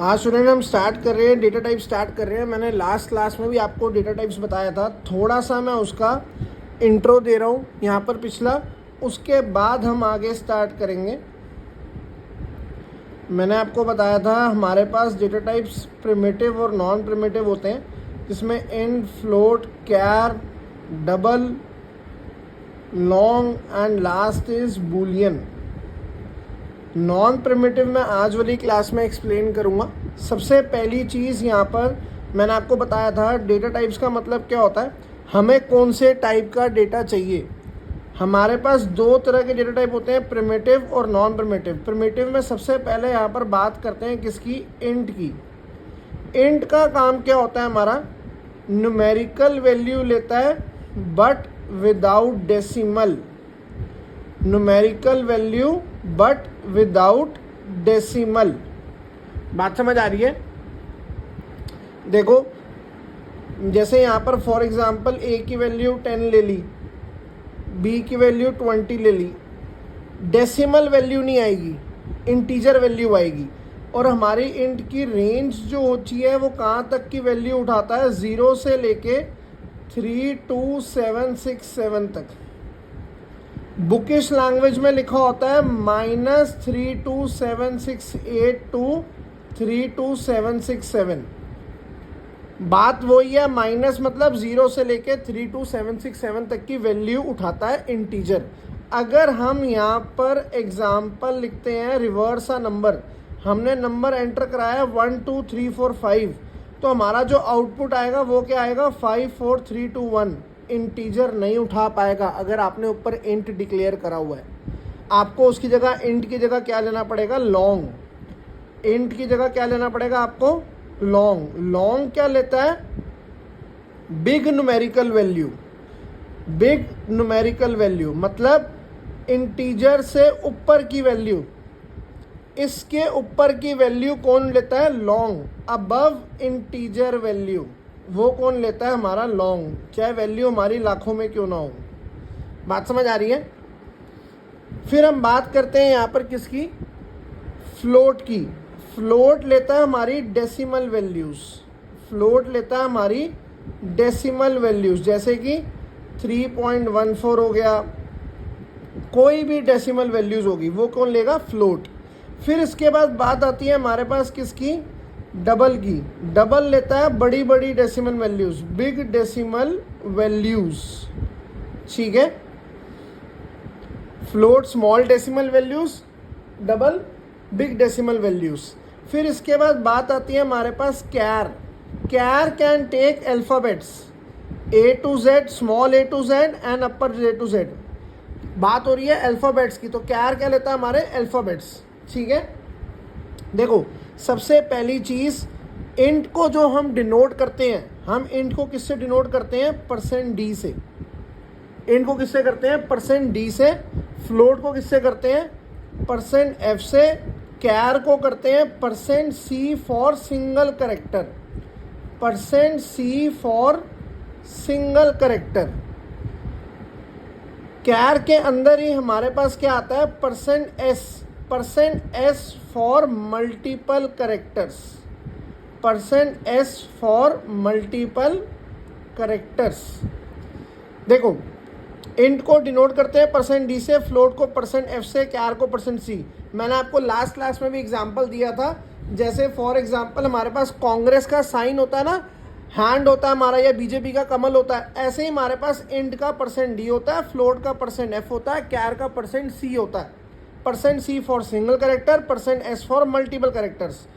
आज स्टूडेंट हम स्टार्ट कर रहे हैं, डेटा टाइप स्टार्ट कर रहे हैं। मैंने लास्ट क्लास में भी आपको डेटा टाइप्स बताया था, थोड़ा सा मैं उसका इंट्रो दे रहा हूँ यहाँ पर पिछला, उसके बाद हम आगे स्टार्ट करेंगे। मैंने आपको बताया था हमारे पास डेटा टाइप्स प्रिमिटिव और नॉन प्रिमिटिव होते हैं, जिसमें int, float, char, double, long and last is boolean. Non primitive मैं आज वाली क्लास में एक्सप्लेन करूँगा। सबसे पहली चीज़ यहाँ पर मैंने आपको बताया था डेटा टाइप्स का मतलब क्या होता है, हमें कौन से टाइप का डेटा चाहिए। हमारे पास दो तरह के डेटा टाइप होते हैं, प्रिमिटिव और नॉन प्रिमिटिव। प्रिमिटिव में सबसे पहले यहाँ पर बात करते हैं किसकी, इंट की। इंट का काम क्या होता है, हमारा न्यूमेरिकल वैल्यू लेता है but without decimal. Numerical value but without decimal. बात समझ आ रही है? देखो, जैसे यहाँ पर फॉर एग्जांपल ए की वैल्यू 10 ले ली, बी की वैल्यू 20 ले ली, डेसिमल वैल्यू नहीं आएगी, इंटीजर वैल्यू आएगी। और हमारी इंट की रेंज जो होती है वो कहाँ तक की वैल्यू उठाता है, 0 से लेके 32767 तक। बुकिश लैंग्वेज में लिखा होता है -32768 टू 32767। बात वही है, माइनस मतलब 0 से लेके 32767 तक की वैल्यू उठाता है इंटीजर। अगर हम यहाँ पर एग्जाम्पल लिखते हैं रिवर्स अ नंबर, हमने नंबर एंटर कराया 1 2 3 4 5, तो हमारा जो आउटपुट आएगा वो क्या आएगा, 5 4 3 2 1। इंटीजर नहीं उठा पाएगा अगर आपने ऊपर इंट डिक्लेयर करा हुआ है। आपको उसकी जगह, इंट की जगह क्या लेना पड़ेगा, लॉन्ग। इंट की जगह क्या लेना पड़ेगा आपको, लॉन्ग। लॉन्ग क्या लेता है, big numerical value. Big numerical value मतलब इंटीजर से ऊपर की वैल्यू। इसके ऊपर की वैल्यू कौन लेता है, लॉन्ग। अबव इंटीजर वैल्यू वो कौन लेता है, हमारा लॉन्ग, चाहे वैल्यू हमारी लाखों में क्यों ना हो। बात समझ आ रही है? फिर हम बात करते हैं यहाँ पर किसकी, फ्लोट की। फ्लोट लेता है हमारी डेसिमल वैल्यूज। फ्लोट लेता है हमारी डेसिमल वैल्यूज, जैसे कि 3.14 हो गया, कोई भी डेसिमल वैल्यूज होगी वो कौन लेगा, फ्लोट। फिर इसके बाद बात आती है हमारे पास किसकी, डबल की। डबल लेता है बड़ी बड़ी decimal values, big decimal values. ठीक है, float small decimal values, double big decimal values. फिर इसके बाद बात आती है हमारे पास char. Char can take alphabets A to Z, small A to Z and upper J to Z। बात हो रही है अल्फाबेट्स की, तो कैर क्या लेता है, हमारे अल्फाबेट्स। ठीक है, देखो सबसे पहली चीज, इंट को जो हम डिनोट करते हैं, हम इंट को किससे डिनोट करते हैं, %d से। इंट को किससे करते हैं, %d से। फ्लोट को किससे करते हैं, %f से। कैर को करते हैं %c for single character. %c for single character. Char के अंदर ही हमारे पास क्या आता है, %s for multiple characters. %s for multiple characters. देखो, इंट को डिनोट करते हैं %d से, फ्लोट को %f से, कैर को %c। मैंने आपको लास्ट क्लास में भी एग्जांपल दिया था, जैसे फॉर एग्जांपल हमारे पास कांग्रेस का साइन होता है ना, हैंड होता है हमारा, या बीजेपी का कमल होता है, ऐसे ही हमारे पास इंट का %d होता है, फ्लोट का %f होता है, कैर का %c होता है। %c for single character, %s for multiple characters.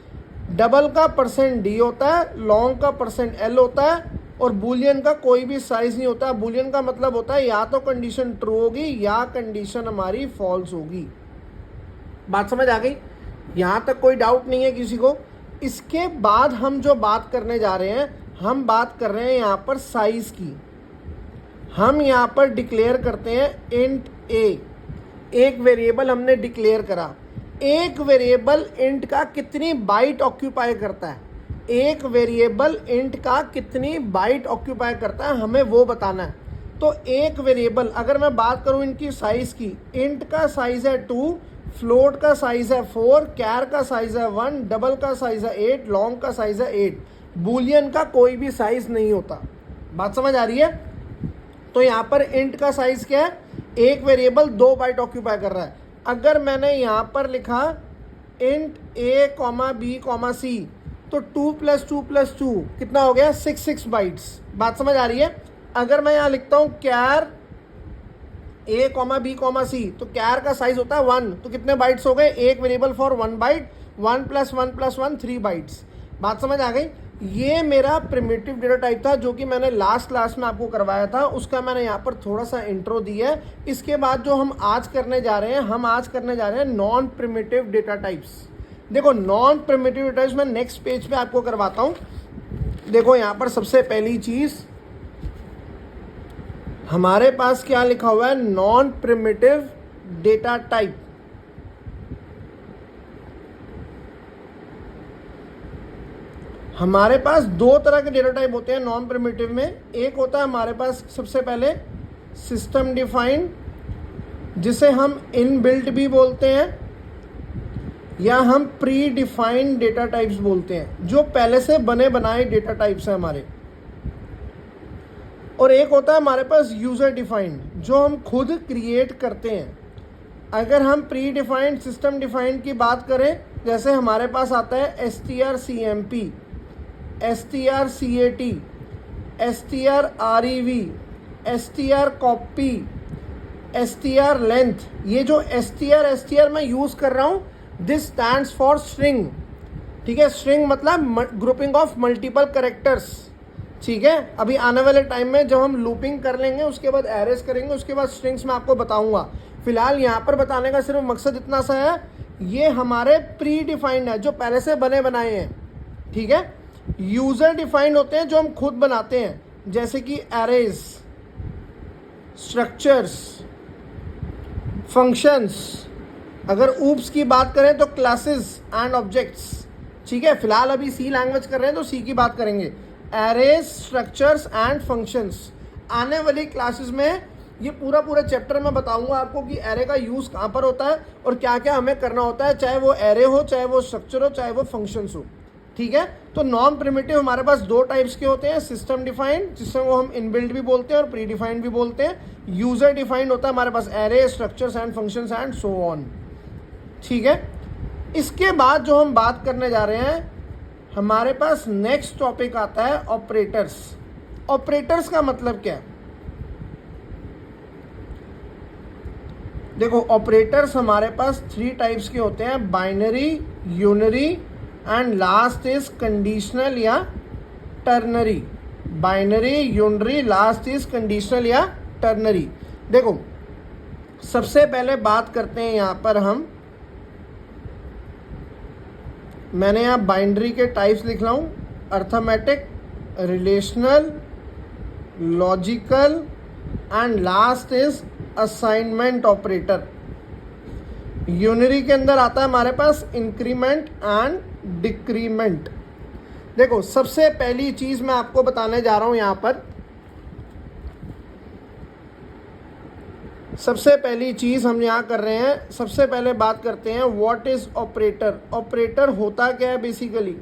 Double का %d होता है, लॉन्ग का %l होता है, और बूलियन का कोई भी साइज नहीं होता। बूलियन का मतलब होता है या तो कंडीशन ट्रू होगी या कंडीशन हमारी फॉल्स होगी। बात समझ आ गई? यहाँ तक कोई डाउट नहीं है किसी को? इसके बाद हम जो बात करने जा रहे हैं, हम बात कर रहे हैं यहाँ पर साइज की। हम यहाँ पर डिक्लेयर करते हैं इंट a। एक वेरिएबल हमने डिक्लेयर करा। एक वेरिएबल इंट का कितनी बाइट ऑक्यूपाई करता है, एक वेरिएबल इंट का कितनी बाइट ऑक्यूपाई करता है, हमें वो बताना है। तो एक वेरिएबल, अगर मैं बात करूं इनकी साइज की, इंट का साइज है 2, फ्लोट का साइज है 4, कैर का साइज है 1, डबल का साइज है 8, लॉन्ग का साइज है 8। बूलियन का कोई भी साइज नहीं होता। बात समझ आ रही है? तो यहाँ पर इंट का साइज क्या है? एक वेरिएबल 2 बाइट ऑक्यूपाई कर रहा है। अगर मैंने यहाँ पर लिखा int a comma b comma c, तो 2 + 2 + 2 कितना हो गया? 6 बाइट्स। बात समझ आ रही है? अगर मैं यहाँ लिखता हूँ कैर a comma b comma c, तो कैर का साइज होता है 1, तो कितने बाइट्स हो गए? एक वेरिएबल फॉर 1 बाइट, 1 + 1 + 1 3 बाइट्स। बात समझ आ गई? ये मेरा प्रिमिटिव डेटा टाइप था जो कि मैंने लास्ट क्लास में आपको करवाया था, उसका मैंने यहाँ पर थोड़ा सा इंट्रो दिया है। इसके बाद जो हम आज करने जा रहे हैं, नॉन प्रिमिटिव डेटा टाइप्स। देखो नॉन प्रिमिटिव डेटा टाइप्स मैं नेक्स्ट पेज पे आपको करवाता हूँ। देखो यहाँ पर सबसे पहली चीज हमारे पास क्या लिखा हुआ है? Non primitive data type. हमारे पास 2 तरह के डेटा टाइप होते हैं नॉन प्रिमिटिव में। एक होता है हमारे पास सबसे पहले सिस्टम डिफाइंड, जिसे हम इनबिल्ट भी बोलते हैं या हम प्री डिफाइंड डेटा टाइप्स बोलते हैं, जो पहले से बने बनाए डेटा टाइप्स हैं हमारे। और एक होता है हमारे पास यूजर डिफाइंड, जो हम खुद क्रिएट करते हैं। अगर हम प्री डिफाइंड सिस्टम डिफाइंड की बात करें, जैसे हमारे पास आता है strcmp, strcat, strrev, strcopy, strlength। ये जो str मैं यूज कर रहा हूं, दिस स्टैंड्स फॉर स्ट्रिंग। ठीक है, स्ट्रिंग मतलब ग्रुपिंग ऑफ मल्टीपल कैरेक्टर्स। ठीक है, अभी आने वाले टाइम में जब हम लूपिंग कर लेंगे, उसके बाद एरेस करेंगे, उसके बाद स्ट्रिंग्स में आपको बताऊंगा। फिलहाल यहाँ पर बताने का सिर्फ मकसद इतना सा है, ये हमारे प्री डिफाइंड है, जो पहले से बने बनाए हैं। ठीक है, यूजर डिफाइंड होते हैं जो हम खुद बनाते हैं, जैसे कि एरेज, स्ट्रक्चर्स, फंक्शंस। अगर ऊप्स की बात करें तो क्लासेस एंड ऑब्जेक्ट्स। ठीक है, फिलहाल अभी सी लैंग्वेज कर रहे हैं तो सी की बात करेंगे। Arrays, structures and functions. आने वाली क्लासेस में ये पूरा चैप्टर मैं बताऊंगा आपको कि एरे का यूज कहाँ पर होता है और क्या क्या हमें करना होता है, चाहे वो एरे हो, चाहे वो स्ट्रक्चर हो, चाहे वो फंक्शंस हो। ठीक है, तो नॉन प्रिमिटिव हमारे पास 2 टाइप्स के होते हैं, सिस्टम डिफाइंड, जिसमें वो हम इनबिल्ट भी बोलते हैं और प्री डिफाइंड भी बोलते हैं। यूजर डिफाइंड होता है हमारे पास array, structures and functions and so on. ठीक है, इसके बाद जो हम बात करने जा रहे हैं, हमारे पास नेक्स्ट टॉपिक आता है ऑपरेटर्स। ऑपरेटर्स का मतलब क्या है? देखो ऑपरेटर्स हमारे पास 3 टाइप्स के होते हैं, binary, unary and last is conditional या ternary. Binary, unary, last is conditional या टर्नरी। देखो सबसे पहले बात करते हैं यहाँ पर हम, मैंने यहाँ बाइनरी के टाइप्स लिख रहा हूँ, arithmetic, relational, logical and last is assignment operator. Unary के अंदर आता है हमारे पास इंक्रीमेंट एंड डिक्रीमेंट। देखो सबसे पहली चीज मैं आपको बताने जा रहा हूं यहां पर, सबसे पहली चीज हम यहां कर रहे हैं, सबसे पहले बात करते हैं व्हाट इज ऑपरेटर। ऑपरेटर होता क्या है बेसिकली?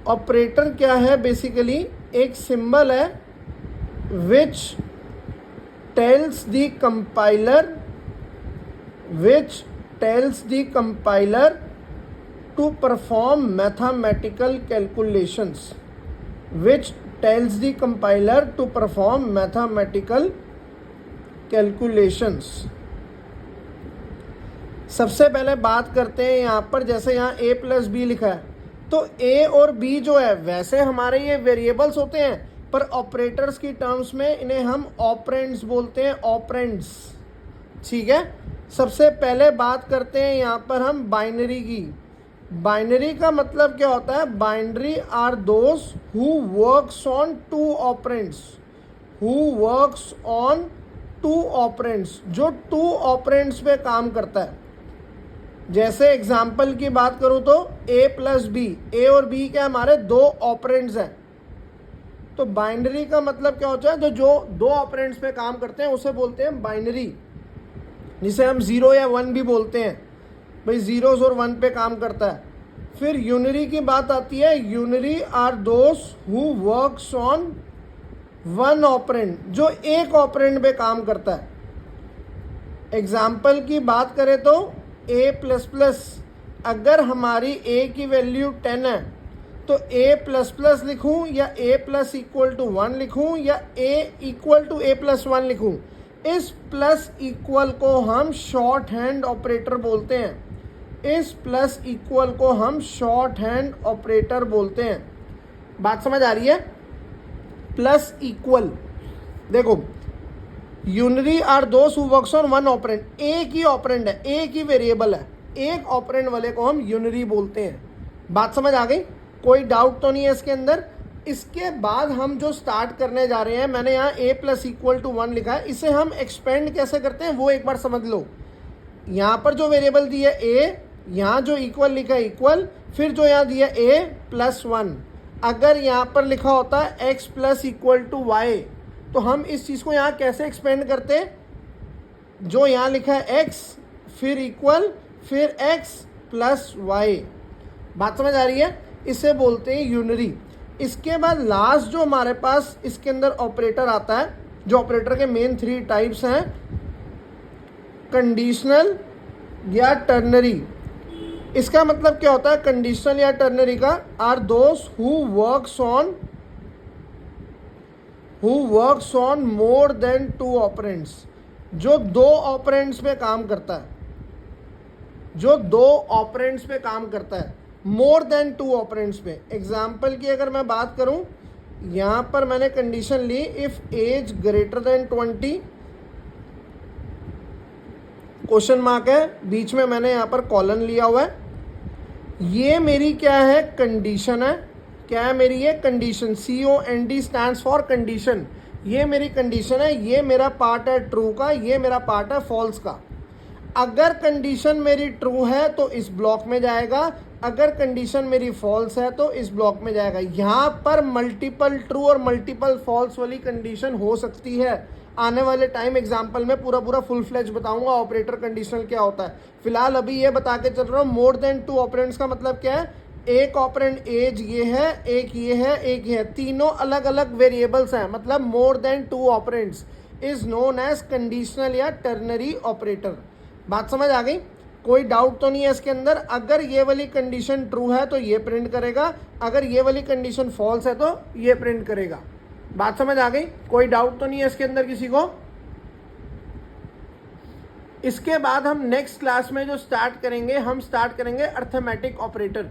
ऑपरेटर क्या है बेसिकली? एक सिंबल है which tells the compiler to perform mathematical calculations, which tells the compiler to perform mathematical calculations। सबसे पहले बात करते हैं यहाँ पर, जैसे यहाँ a + b लिखा है, तो a और b जो है वैसे हमारे ये वेरिएबल्स होते हैं, पर ऑपरेटर्स की टर्म्स में इन्हें हम ऑपरेंड्स बोलते हैं, ऑपरेंड्स। ठीक है, सबसे पहले बात करते हैं यहाँ पर हम बाइनरी की। बाइनरी का मतलब क्या होता है? Binary are those who works on 2 operands, जो 2 ऑपरेंड्स पे काम करता है। जैसे एग्जाम्पल की बात करूं तो a + b, a और b क्या हमारे 2 ऑपरेंड्स हैं। तो बाइनरी का मतलब क्या होता है? तो जो 2 ऑपरेंड्स पे काम करते हैं उसे बोलते हैं बाइनरी। जिसे हम 0 या 1 भी बोलते हैं, भाई जीरोस और 1 पे काम करता है। फिर यूनरी की बात आती है, unary are those who works on one operand, जो एक ऑपरेंड पे काम करता है। एग्जाम्पल की बात करें तो a प्लस प्लस, अगर हमारी a की वैल्यू 10 है तो a प्लस प्लस लिखूँ या a प्लस इक्वल टू 1 लिखूँ या a equal to a plus 1 लिखूँ, इस प्लस इक्वल को हम शॉर्ट हैंड ऑपरेटर बोलते हैं। इस प्लस इक्वल को हम शॉर्ट हैंड ऑपरेटर बोलते हैं। बात समझ आ रही है? प्लस इक्वल, देखो unary are those who works on one operand, एक ही ऑपरेंड है, एक ही वेरिएबल है, एक ऑपरेंड वाले को हम यूनरी बोलते हैं। बात समझ आ गई? कोई डाउट तो नहीं है इसके अंदर? इसके बाद हम जो स्टार्ट करने जा रहे हैं, मैंने यहाँ a प्लस इक्वल टू 1 लिखा है, इसे हम एक्सपेंड कैसे करते हैं वो एक बार समझ लो। यहाँ पर जो वेरिएबल दी है a, यहाँ जो इक्वल लिखा है इक्वल, फिर जो यहाँ दिया a प्लस 1, अगर यहाँ पर लिखा होता है x plus equal to y, तो हम इस चीज़ को यहाँ कैसे एक्सपेंड करते हैं? जो यहाँ लिखा है x फिर इक्वल फिर x प्लस वाई। बात समझ आ रही है? इसे बोलते हैं यूनरी। इसके बाद लास्ट जो हमारे पास इसके अंदर ऑपरेटर आता है, जो ऑपरेटर के मेन 3 टाइप्स हैं, कंडीशनल या टर्नरी। इसका मतलब क्या होता है कंडीशनल या टर्नरी का? Are those who works on more than 2 operands, जो 2 ऑपरेंड्स पे काम करता है, जो 2 ऑपरेंड्स पे काम करता है, मोर देन 2 ऑपरेंड्स पे। एग्जाम्पल की अगर मैं बात करूं, यहां पर मैंने कंडीशन ली, if age greater than 20, question mark है, बीच में मैंने यहां पर कॉलन लिया हुआ है। ये मेरी क्या है? कंडीशन है। क्या है मेरी? ये condition, COND stands for condition. ये मेरी कंडीशन है, ये मेरा पार्ट है ट्रू का, ये मेरा पार्ट है फॉल्स का। अगर कंडीशन मेरी ट्रू है तो इस ब्लॉक में जाएगा, अगर कंडीशन मेरी फॉल्स है तो इस ब्लॉक में जाएगा। यहाँ पर मल्टीपल ट्रू और मल्टीपल फॉल्स वाली कंडीशन हो सकती है। आने वाले टाइम एग्जाम्पल में पूरा फुल फ्लेज बताऊंगा ऑपरेटर कंडीशनल क्या होता है। फिलहाल अभी ये बता के चल रहा हूँ, मोर देन 2 ऑपरेंड्स का मतलब क्या है? एक ऑपरेंड एज ये है, एक ये है, एक ये है, तीनों अलग अलग वेरिएबल्स हैं, मतलब more than 2 operands is known as conditional या टर्नरी ऑपरेटर। बात समझ आ गई? कोई डाउट तो नहीं है इसके अंदर? अगर ये वाली कंडीशन ट्रू है तो ये प्रिंट करेगा, अगर ये वाली कंडीशन फॉल्स है तो ये प्रिंट करेगा। बात समझ आ गई? कोई डाउट तो नहीं है इसके अंदर किसी को? इसके बाद हम नेक्स्ट क्लास में जो स्टार्ट करेंगे, हम स्टार्ट करेंगे अर्थमेटिक ऑपरेटर।